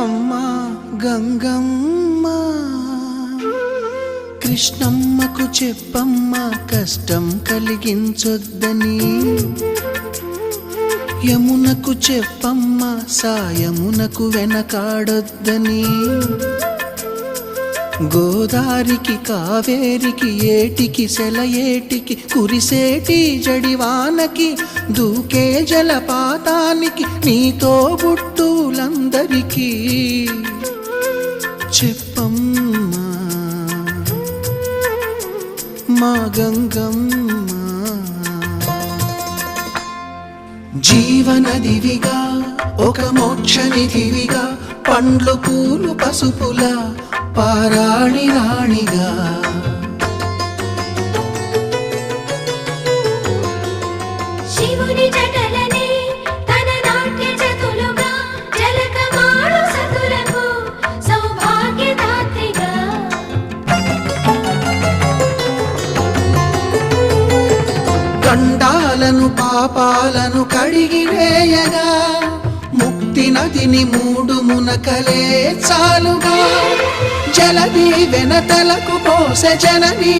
అమ్మా గంగమ్మ కృష్ణమ్మకు చెప్పమ్మా కష్టం కలిగించొద్దని, యమునకు చెప్పమ్మా సాయమునకు వెనకాడొద్దని, గోదారికి కావేరికి ఏటికి సెలయేటికి కురిసేటి జడివానకి దూకే జలపాతానికి నీతో బుట్టులందరికీ చెప్పమ్మా మా గంగమ్మ. జీవనదివిగా ఒక మోక్షనిధివిగా పండ్లు పూలు పసుపులా పారాణి రాణిగా, శివుని జటలనే తన నాట్య చతులుగా జలకమాడు సతులకు సౌభాగ్యదాత్రిగా, గండాలను పాపాలను కడిగివేయగా ముక్తి నదిని మూడు మునకలే చాలుగా, జలదీ వెనతలకు పోసె జనని